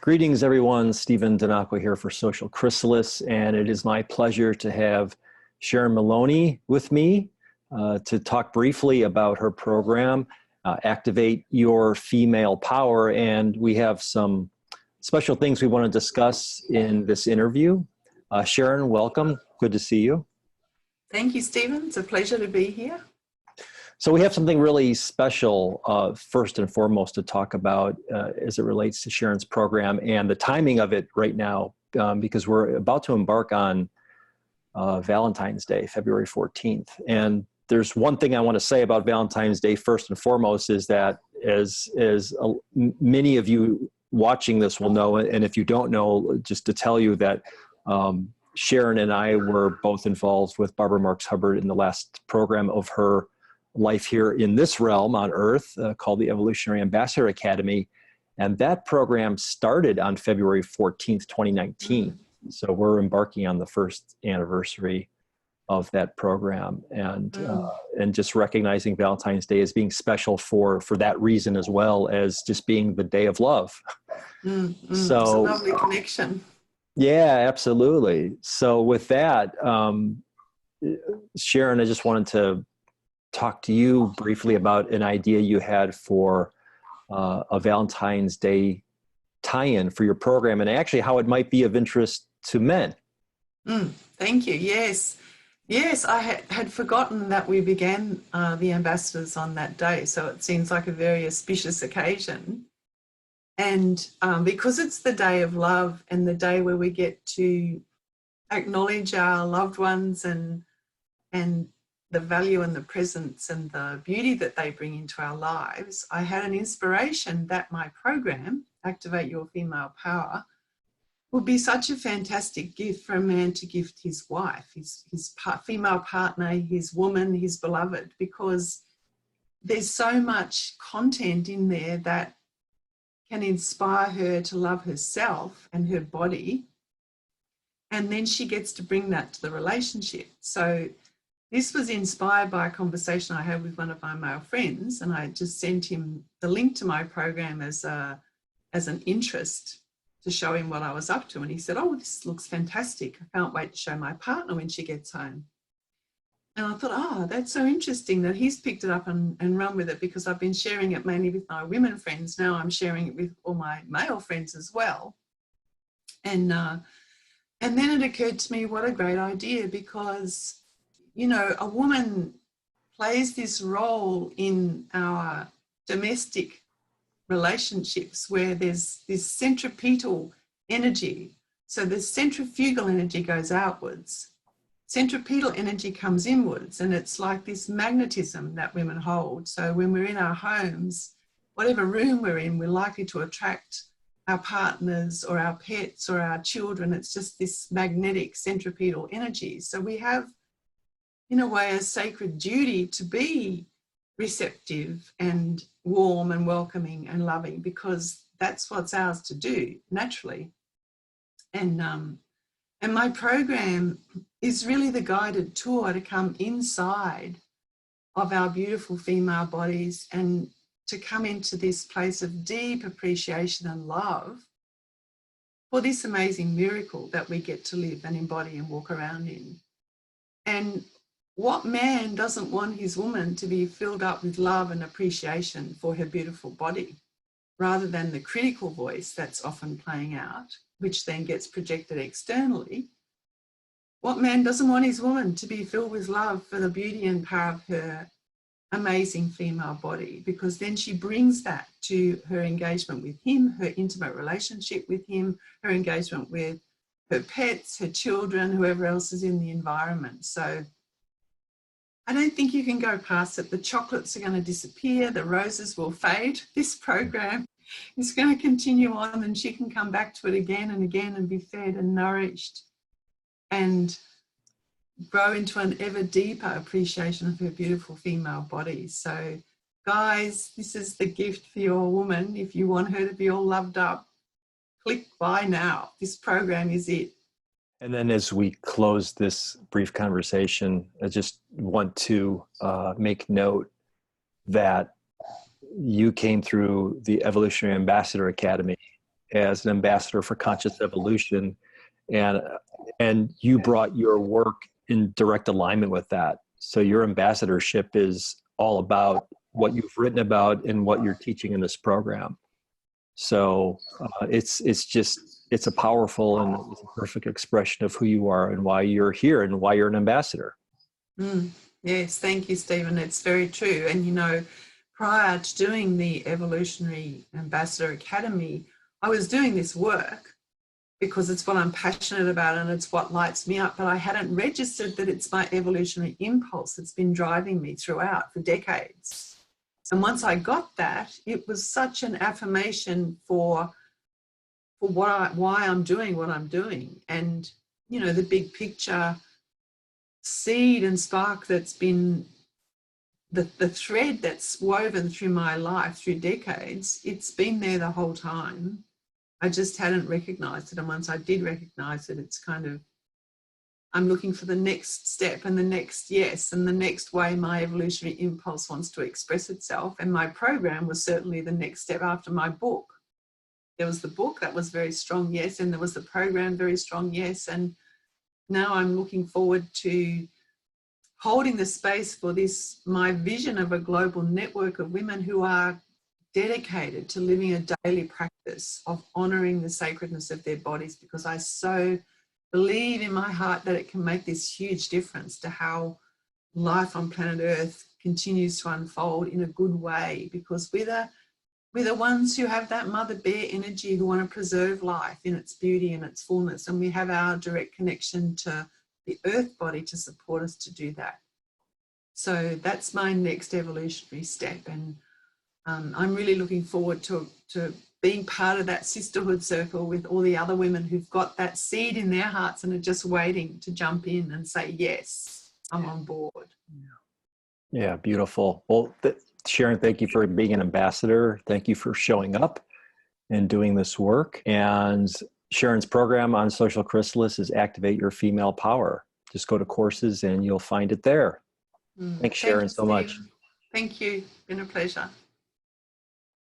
Greetings, everyone. Stephen Dynako here for Social Chrysalis, and it is my pleasure to have Sharon Moloney with me to talk briefly about her program, Activate Your Female Power. And we have some special things we want to discuss in this interview. Sharon, welcome. Good to see you. Thank you, Stephen. It's a pleasure to be here. So we have something really special, first and foremost, to talk about as it relates to Sharon's program and the timing of it right now, because we're about to embark on Valentine's Day, February 14th. And there's one thing I want to say about Valentine's Day, first and foremost, is that as many of you watching this will know, and if you don't know, just to tell you that Sharon and I were both involved with Barbara Marks Hubbard in the last program of her life here in this realm on Earth, called the Evolutionary Ambassador Academy. And that program started on February 14th, 2019. So we're embarking on the first anniversary of that program, and just recognizing Valentine's Day as being special for that reason, as well as just being the day of love. So it's a lovely connection. Yeah, absolutely. So with that, Sharon, I just wanted to talk to you briefly about an idea you had for a Valentine's Day tie-in for your program, and actually how it might be of interest to men. Thank you. Yes, I had forgotten that we began the ambassadors on that day, so it seems like a very auspicious occasion. And because it's the day of love and the day where we get to acknowledge our loved ones and the value and the presence and the beauty that they bring into our lives, I had an inspiration that my program, Activate Your Female Power, would be such a fantastic gift for a man to gift his wife, his female partner, his woman, his beloved, because there's so much content in there that can inspire her to love herself and her body, and then she gets to bring that to the relationship. So this was inspired by a conversation I had with one of my male friends, and I just sent him the link to my program as an interest to show him what I was up to. And he said, "Oh, this looks fantastic. I can't wait to show my partner when she gets home." And I thought, oh, that's so interesting that he's picked it up and run with it, because I've been sharing it mainly with my women friends. Now I'm sharing it with all my male friends as well. And then it occurred to me, what a great idea, because, you know, a woman plays this role in our domestic relationships where there's this centripetal energy. So the centrifugal energy goes outwards. Centripetal energy comes inwards, and it's like this magnetism that women hold. So when we're in our homes, whatever room we're in, we're likely to attract our partners or our pets or our children. It's just this magnetic centripetal energy. So we have, in a way, a sacred duty to be receptive and warm and welcoming and loving, because that's what's ours to do naturally. And my program is really the guided tour to come inside of our beautiful female bodies and to come into this place of deep appreciation and love for this amazing miracle that we get to live and embody and walk around in. And what man doesn't want his woman to be filled up with love and appreciation for her beautiful body, rather than the critical voice that's often playing out, which then gets projected externally? What man doesn't want his woman to be filled with love for the beauty and power of her amazing female body? Because then she brings that to her engagement with him, her intimate relationship with him, her engagement with her pets, her children, whoever else is in the environment. So I don't think you can go past it. The chocolates are going to disappear. The roses will fade. This program is going to continue on, and she can come back to it again and again and be fed and nourished and grow into an ever deeper appreciation of her beautiful female body. So guys, this is the gift for your woman. If you want her to be all loved up, click buy now. This program is it. And then as we close this brief conversation, I just want to make note that you came through the Evolutionary Ambassador Academy as an ambassador for conscious evolution, and you brought your work in direct alignment with that. So your ambassadorship is all about what you've written about and what you're teaching in this program. So it's a powerful and it's a perfect expression of who you are and why you're here and why you're an ambassador. Yes, thank you, Stephen. It's very true. And, you know, prior to doing the Evolutionary Ambassador Academy, I was doing this work because it's what I'm passionate about and it's what lights me up, but I hadn't registered that it's my evolutionary impulse that's been driving me throughout for decades. And once I got that, it was such an affirmation for why I'm doing what I'm doing. And, you know, the big picture seed and spark that's been the thread that's woven through my life through decades, it's been there the whole time. I just hadn't recognized it. And once I did recognize it, it's kind of, I'm looking for the next step and the next yes and the next way my evolutionary impulse wants to express itself. And my program was certainly the next step after my book. There was the book that was very strong yes, and there was the program very strong yes. And now I'm looking forward to holding the space for this, my vision of a global network of women who are dedicated to living a daily practice of honouring the sacredness of their bodies, because I so believe in my heart that it can make this huge difference to how life on planet Earth continues to unfold in a good way, because we're the ones who have that mother bear energy, who want to preserve life in its beauty and its fullness, and we have our direct connection to the earth body to support us to do that. So that's my next evolutionary step, and I'm really looking forward to being part of that sisterhood circle with all the other women who've got that seed in their hearts and are just waiting to jump in and say, yes, I'm on board. Yeah, beautiful. Well, Sharon, thank you for being an ambassador. Thank you for showing up and doing this work. And Sharon's program on Social Chrysalis is Activate Your Female Power. Just go to courses and you'll find it there. Thanks, Sharon, so much. Thank you. Been a pleasure.